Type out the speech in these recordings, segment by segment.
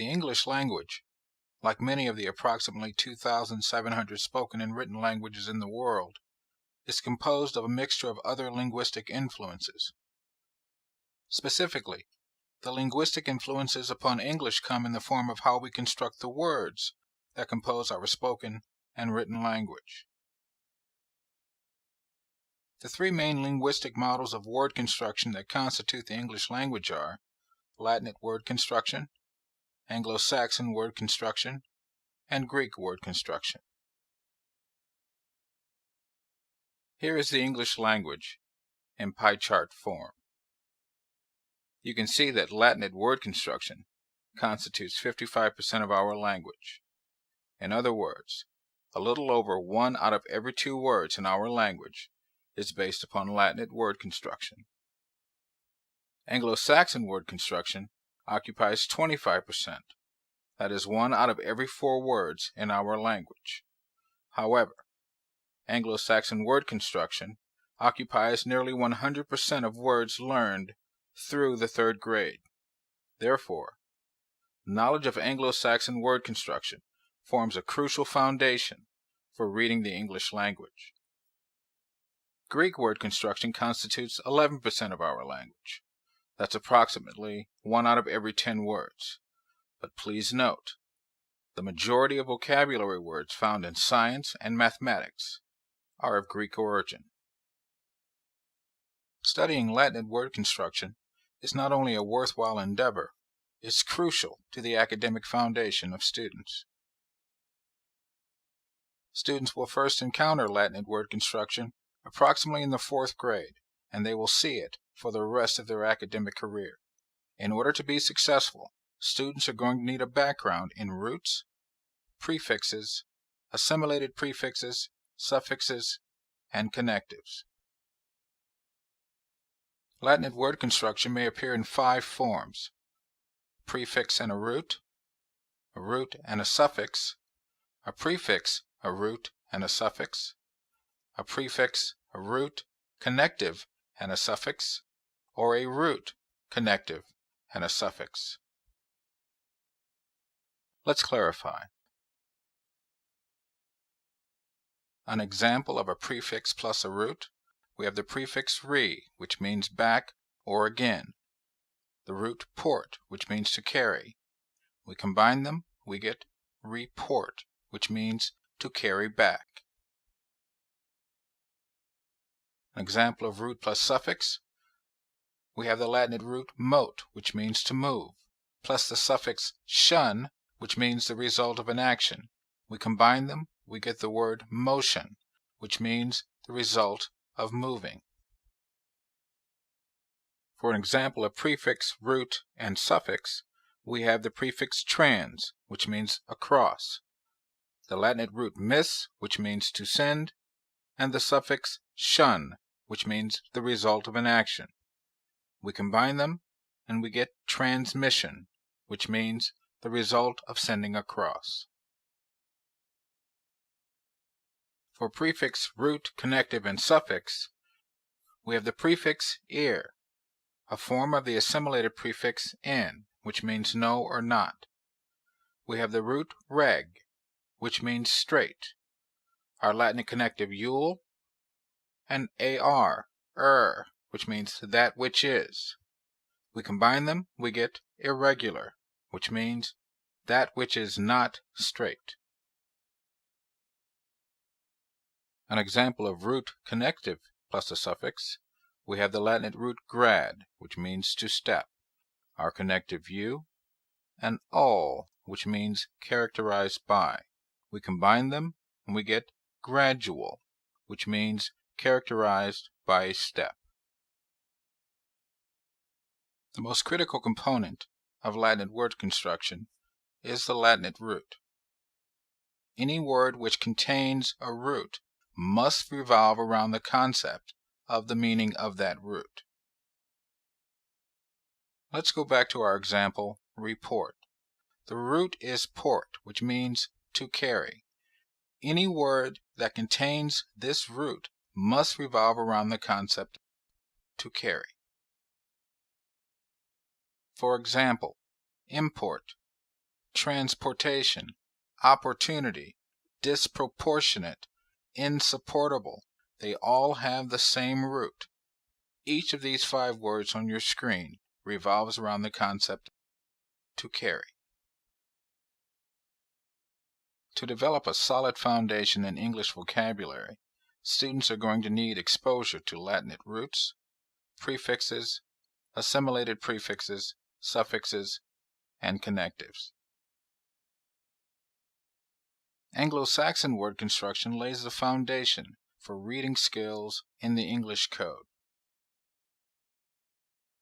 The English language, like many of the approximately 2,700 spoken and written languages in the world, is composed of a mixture of other linguistic influences. Specifically, the linguistic influences upon English come in the form of how we construct the words that compose our spoken and written language. The three main linguistic models of word construction that constitute the English language are Latinate word construction, Anglo-Saxon word construction, and Greek word construction. Here is the English language in pie chart form. You can see that Latinate word construction constitutes 55% of our language. In other words, a little over 1 out of every 2 words in our language is based upon Latinate word construction. Anglo-Saxon word construction occupies 25%. That is 1 out of every 4 words in our language. However, Anglo-Saxon word construction occupies nearly 100% of words learned through the 3rd grade. Therefore, knowledge of Anglo-Saxon word construction forms a crucial foundation for reading the English language. Greek word construction constitutes 11% of our language. That's approximately 1 out of every 10 words. But please note, the majority of vocabulary words found in science and mathematics are of Greek origin. Studying Latinate word construction is not only a worthwhile endeavor, it's crucial to the academic foundation of students. Students will first encounter Latinate word construction approximately in the 4th grade, and they will see it for the rest of their academic career. In order to be successful, students are going to need a background in roots, prefixes, assimilated prefixes, suffixes, and connectives. Latinate word construction may appear in 5 forms: prefix and a root and a suffix, a prefix, a root, and a suffix, a prefix, a root, connective, and a suffix, or a root, connective, and a suffix. Let's clarify. An example of a prefix plus a root, we have the prefix re, which means back or again, the root port, which means to carry. We combine them, we get report, which means to carry back. An example of root plus suffix, we have the Latinate root mote, which means to move, plus the suffix shun, which means the result of an action. We combine them, we get the word motion, which means the result of moving. For an example of prefix, root, and suffix, we have the prefix trans, which means across, the Latinate root mis, which means to send, and the suffix shun, which means the result of an action. We combine them, and we get transmission, which means the result of sending across. For prefix, root, connective, and suffix, we have the prefix ear, a form of the assimilated prefix in, which means no or not. We have the root reg, which means straight, our Latin connective ul, and ar, which means that which is. We combine them, we get irregular, which means that which is not straight. An example of root connective plus a suffix, we have the Latin root grad, which means to step, our connective u, and all, which means characterized by. We combine them and we get gradual, which means characterized by a step. The most critical component of Latinate word construction is the Latinate root. Any word which contains a root must revolve around the concept of the meaning of that root. Let's go back to our example, report. The root is port, which means to carry. Any word that contains this root must revolve around the concept to carry. For example, import. transportation, opportunity, disproportionate, insupportable. They all have the same root. Each of these 5 words on your screen revolves around the concept to carry. To develop a solid foundation in English vocabulary, students are going to need exposure to Latinate roots, prefixes, assimilated prefixes, suffixes, and connectives. Anglo-Saxon word construction lays the foundation for reading skills in the English code.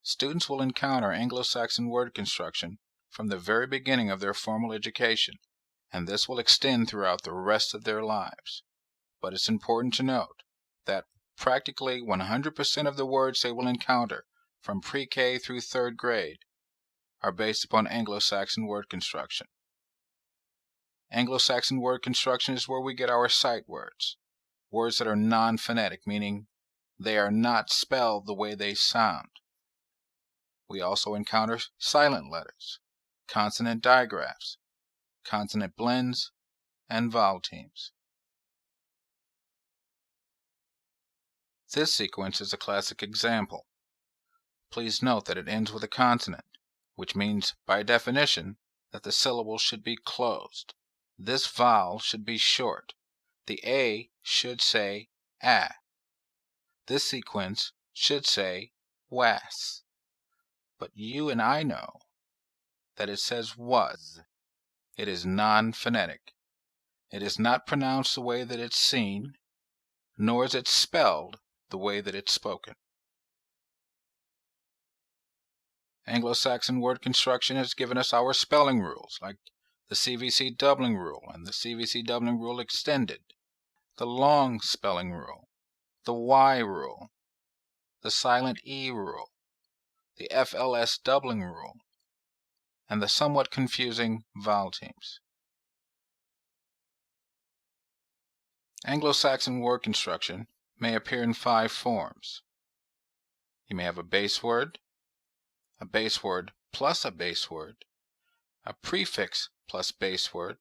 Students will encounter Anglo-Saxon word construction from the very beginning of their formal education, and this will extend throughout the rest of their lives. But it's important to note that practically 100% of the words they will encounter from pre-K through 3rd grade are based upon Anglo-Saxon word construction. Anglo-Saxon word construction is where we get our sight words, words that are non-phonetic, meaning they are not spelled the way they sound. We also encounter silent letters, consonant digraphs, consonant blends, and vowel teams. This sequence is a classic example. Please note that it ends with a consonant, which means, by definition, that the syllable should be closed. This vowel should be short. The A should say a. This sequence should say was. But you and I know that it says was. It is non-phonetic. It is not pronounced the way that it's seen, nor is it spelled the way that it's spoken. Anglo-Saxon word construction has given us our spelling rules, like the CVC doubling rule and the CVC doubling rule extended, the long spelling rule, the Y rule, the silent E rule, the FLS doubling rule, and the somewhat confusing vowel teams. Anglo-Saxon word construction may appear in 5 forms. You may have a base word plus a base word, a prefix plus base word,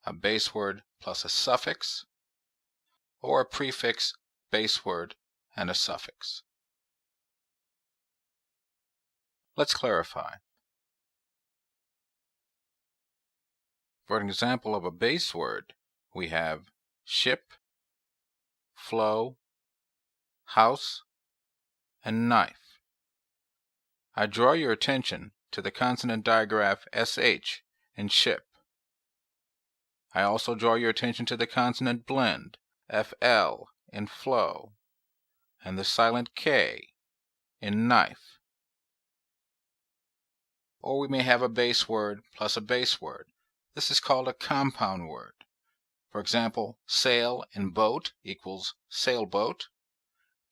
a base word plus a suffix, or a prefix, base word, and a suffix. Let's clarify. For an example of a base word, we have ship, flow, house, and knife. I draw your attention to the consonant digraph SH in ship. I also draw your attention to the consonant blend FL in flow and the silent K in knife. Or we may have a base word plus a base word. This is called a compound word. For example, sail and boat equals sailboat,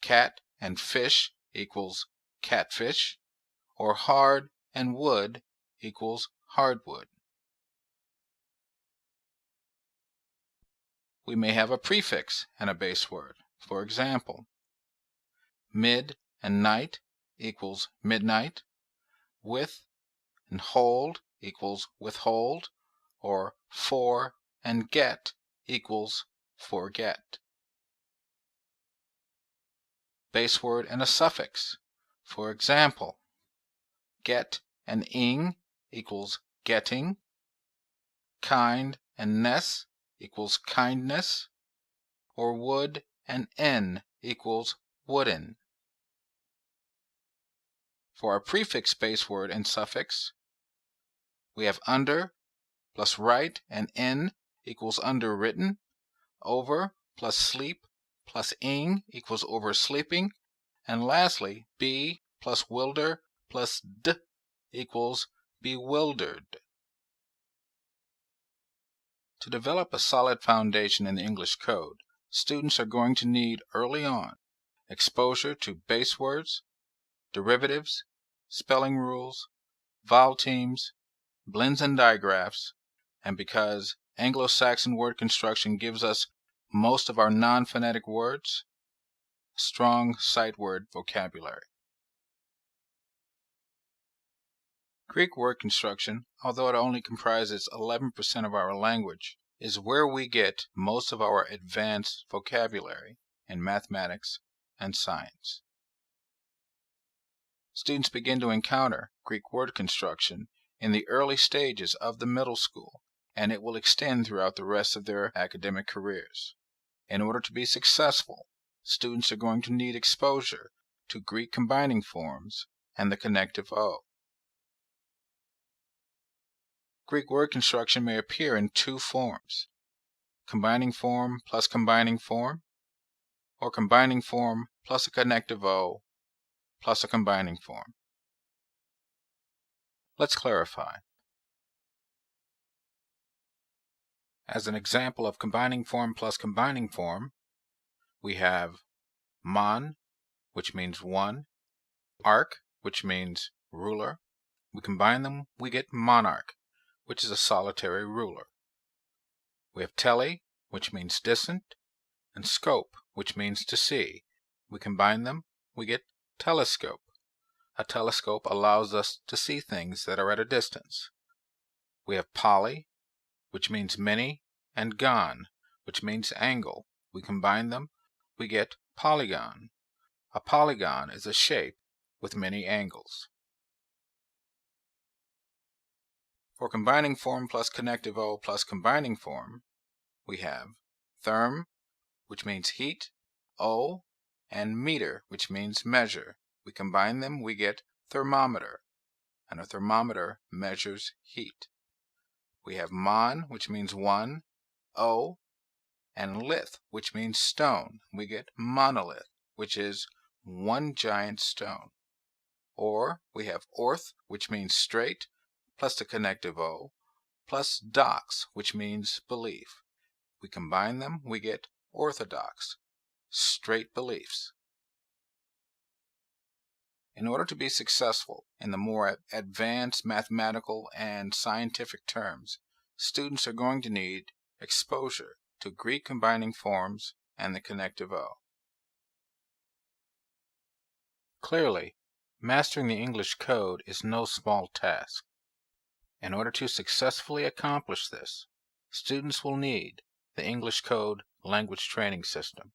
cat and fish equals catfish, or hard and wood equals hardwood. We may have a prefix and a base word. For example, mid and night equals midnight, with and hold equals withhold, or for and get equals forget. Base word and a suffix. For example, get and ing equals getting, kind and ness equals kindness, or wood and n equals wooden. For our prefix, base word, and suffix, we have under plus right and n equals underwritten, over plus sleep plus ing equals oversleeping, and lastly, be plus wilder plus d equals bewildered. To develop a solid foundation in the English code, students are going to need early on exposure to base words, derivatives, spelling rules, vowel teams, blends and digraphs, and because Anglo-Saxon word construction gives us most of our non-phonetic words, strong sight word vocabulary. Greek word construction, although it only comprises 11% of our language, is where we get most of our advanced vocabulary in mathematics and science. Students begin to encounter Greek word construction in the early stages of the middle school, and it will extend throughout the rest of their academic careers. In order to be successful, students are going to need exposure to Greek combining forms and the connective O. Greek word construction may appear in two forms: combining form plus combining form, or combining form plus a connective O plus a combining form. Let's clarify. As an example of combining form plus combining form, we have mon, which means one, arc, which means ruler. We combine them, we get monarch, which is a solitary ruler. We have tele, which means distant, and scope, which means to see. We combine them, we get telescope. A telescope allows us to see things that are at a distance. We have poly, which means many, and gon, which means angle. We combine them, we get polygon. A polygon is a shape with many angles. For combining form plus connective O plus combining form, we have therm, which means heat, O, and meter, which means measure. We combine them, we get thermometer, and a thermometer measures heat. We have mon, which means one, O, and lith, which means stone. We get monolith, which is one giant stone. Or we have orth, which means straight, plus the connective O, plus dox, which means belief. We combine them, we get orthodox, straight beliefs. In order to be successful in the more advanced mathematical and scientific terms, students are going to need exposure to Greek combining forms and the connective O. Clearly, mastering the English code is no small task. In order to successfully accomplish this, students will need the English Code Language Training System.